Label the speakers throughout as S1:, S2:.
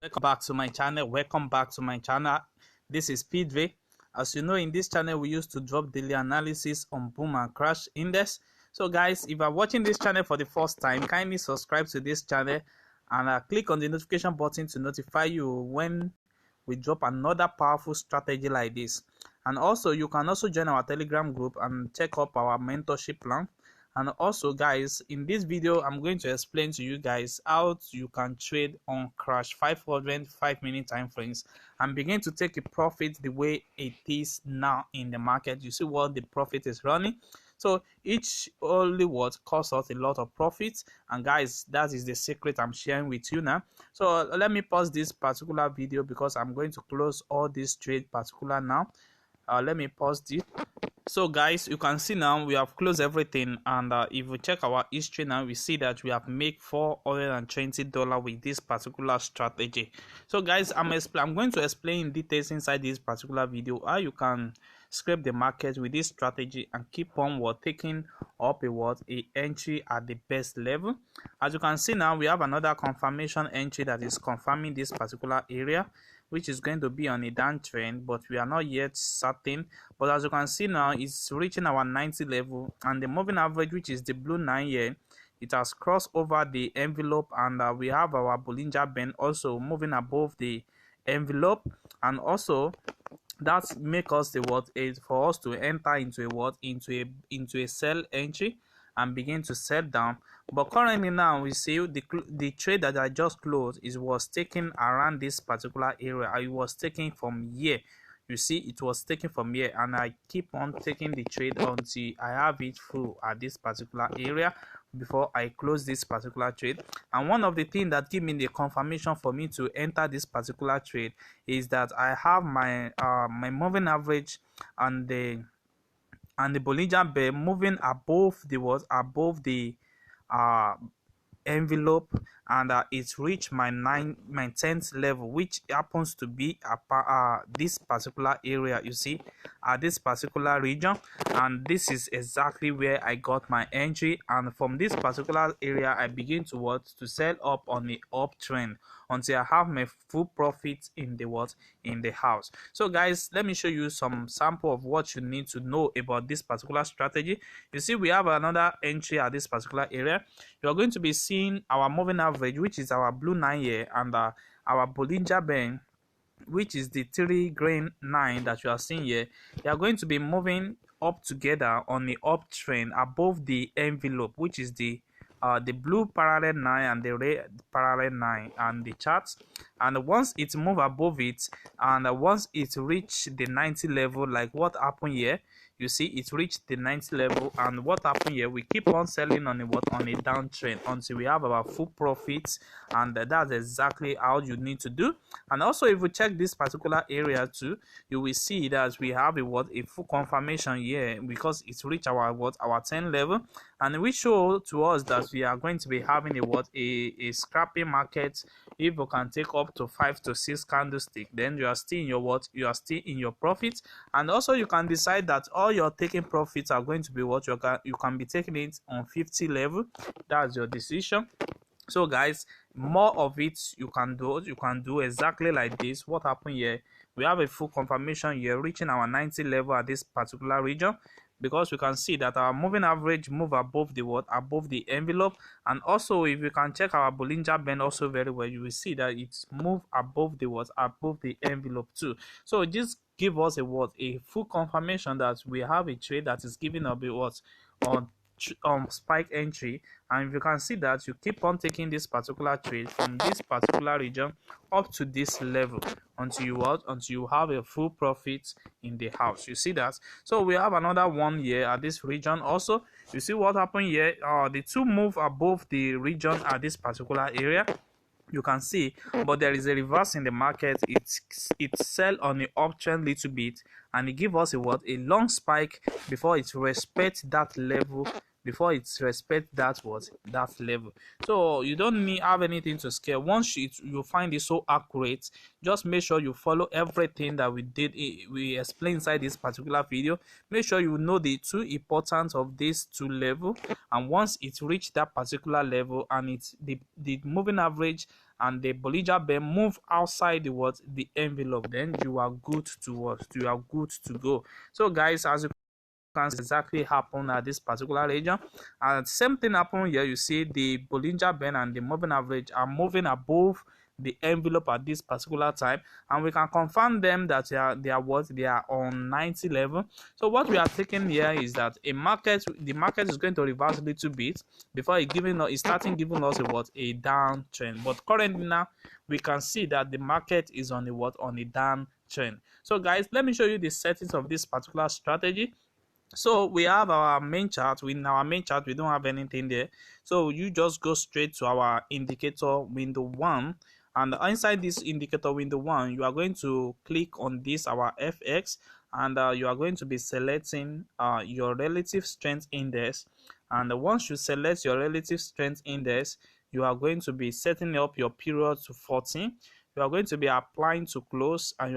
S1: Welcome back to my channel. This is Speedway. As you know, in this channel we used to drop daily analysis on boom and crash index. So guys, if you are watching this channel for the first time, kindly subscribe to this channel and click on the notification button to notify you when we drop another powerful strategy like this. And also, you can also join our Telegram group and check up our mentorship plan. And also, guys, in this video I'm going to explain to you guys how you can trade on crash 500 5-minute time frames and begin to take a profit the way it is now in the market. You see what the profit is running. So each only what costs us a lot of profits, and guys, that is the secret I'm sharing with you now. So let me pause this particular video because I'm going to close all this trade particular now. Let me pause this. So guys, you can see now we have closed everything, and if we check our history now, we see that we have made $420 with this particular strategy. So guys, I'm going to explain details inside this particular video how you can scrape the market with this strategy and keep on taking up a entry at the best level. As you can see now, we have another confirmation entry that is confirming this particular area, which is going to be on a downtrend, but we are not yet certain. But as you can see now, it's reaching our 90 level, and the moving average, which is the blue 9 here, it has crossed over the envelope, and we have our Bollinger Band also moving above the envelope, and also that make us for us to enter into a sell entry and begin to sell down. But currently now we see the trade that I just closed was taken around this particular area. I was taking from here. You see, it was taken from here, and I keep on taking the trade until I have it through at this particular area before I close this particular trade. And one of the things that give me the confirmation for me to enter this particular trade is that I have my my moving average and the Bollinger Band moving above the envelope, and it's reached my 10th level, which happens to be this particular area. You see, this particular region, and this is exactly where I got my entry. And from this particular area I begin to sell up on the uptrend until I have my full profit in the house. So guys, let me show you some sample of what you need to know about this particular strategy. You see, we have another entry at this particular area. You are going to be seeing our moving average, which is our blue 9 here, and our Bollinger Band, which is the 3 green 9 that you are seeing here. They are going to be moving up together on the uptrend above the envelope, which is the blue parallel 9 and the red parallel 9 and the charts. And once it move above it, and once it reach the 90 level, like what happened here, you see it reached the 90 level, and what happened here, we keep on selling on a downtrend until we have our full profits. And that's exactly how you need to do. And also, if we check this particular area too, you will see that we have a full confirmation here, because it's reached our 10 level, and we show to us that we are going to be having a scrapping market. If you can take up to 5 to 6 candlestick, then you are still in your profit. And also, you can decide that all your taking profits are going to be you can be taking it on 50 level. That's your decision. So guys, more of it you can do exactly like this. What happened here, we have a full confirmation here, reaching our 90 level at this particular region, because we can see that our moving average move above the envelope. And also, if you can check our Bollinger Band also very well, you will see that it's moved above the envelope too. So just give us a full confirmation that we have a trade that is giving up on spike entry. And if you can see that, you keep on taking this particular trade from this particular region up to this level until you have a full profit in the house. You see that? So we have another one here at this region also. You see what happened here, the two move above the region at this particular area, you can see, but there is a reverse in the market. It sell on the uptrend little bit, and it give us a long spike before it respects that level, that level. So you don't have anything to scare. Once you find it so accurate, just make sure you follow everything that we explain inside this particular video. Make sure you know the two importance of these two level, and once it reach that particular level, and it's the moving average and the Bollinger Band move outside the envelope, then you are good to go. So guys, as you can exactly happen at this particular region, and same thing happen here. You see the Bollinger Band and the moving average are moving above the envelope at this particular time, and we can confirm them that they are on 90 level. So what we are taking here is that the market is going to reverse a little bit before it's starting giving us a downtrend. But currently now we can see that the market is on a downtrend. So guys, let me show you the settings of this particular strategy. So we have our main chart. In our main chart, we don't have anything there. So you just go straight to our indicator window 1, and inside this indicator window 1, you are going to click on this our FX, and you are going to be selecting your relative strength index. And once you select your relative strength index, you are going to be setting up your period to 14. You are going to be applying to close, and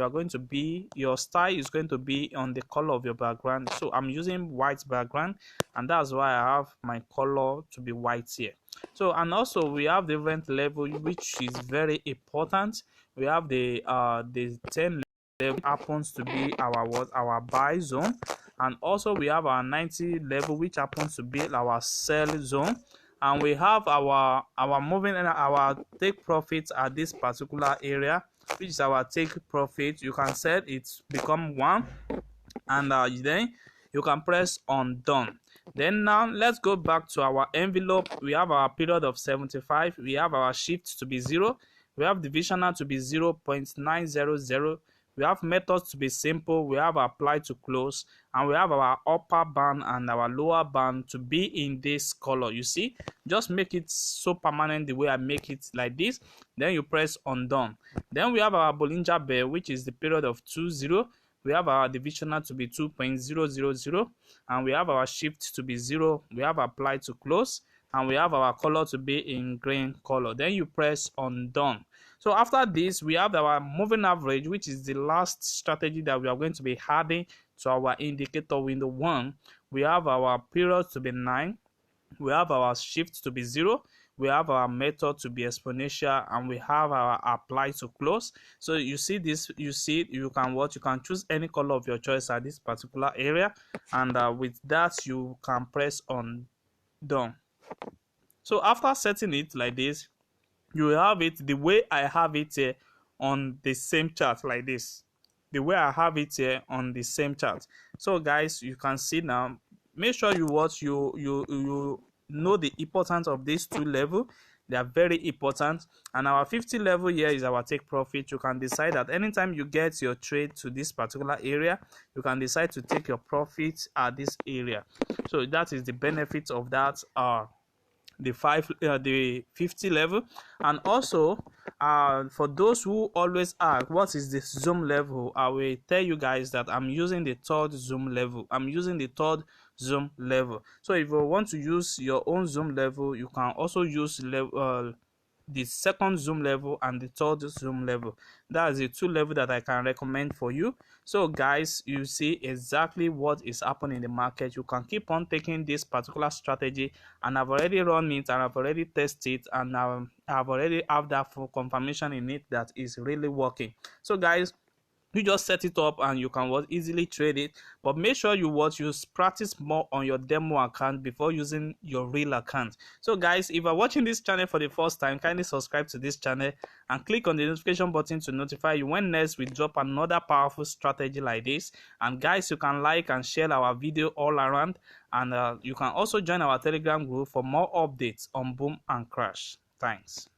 S1: your style is going to be on the color of your background. So I'm using white background, and that's why I have my color to be white here. So, and also we have the event level, which is very important. We have the 10 level happens to be our buy zone, and also we have our 90 level, which happens to be our sell zone. And we have our moving and our take profits at this particular area, which is our take profit. You can set it become 1, and then you can press on done. Then now let's go back to our envelope. We have our period of 75. We have our shift to be 0. We have divisional to be 0.900. We have methods to be simple. We have apply to close, and we have our upper band and our lower band to be in this color. You see, just make it so permanent the way I make it like this. Then you press on done. Then we have our Bollinger Band, which is the period of 20. We have our divisional to be 2.000, and we have our shift to be 0. We have apply to close, and we have our color to be in green color. Then you press on done. So after this, we have our moving average, which is the last strategy that we are going to be adding to our indicator window 1. We have our period to be 9. We have our shift to be 0. We have our method to be exponential, and we have our apply to close. So you see this, you can choose any color of your choice at this particular area, and with that you can press on done. So after setting it like this, you have it the way I have it here on the same chart like this. The way I have it here on the same chart. So guys, you can see now. Make sure you know the importance of these two levels. They are very important. And our 50 level here is our take profit. You can decide that anytime you get your trade to this particular area, you can decide to take your profit at this area. So that is the benefit of that the 50 level. And also for those who always ask what is the zoom level, I will tell you guys that I'm using the third zoom level. So if you want to use your own zoom level, you can also use the second zoom level and the third zoom level. That is the two level that I can recommend for you. So guys, you see exactly what is happening in the market. You can keep on taking this particular strategy, and I've already run it and I've already tested it, and I've already have that full confirmation in it that is really working. So guys, you just set it up and you can easily trade it, but make sure you practice more on your demo account before using your real account. So guys, if you're watching this channel for the first time, kindly subscribe to this channel and click on the notification button to notify you when next we drop another powerful strategy like this. And guys, you can like and share our video all around, and you can also join our Telegram group for more updates on boom and crash. Thanks.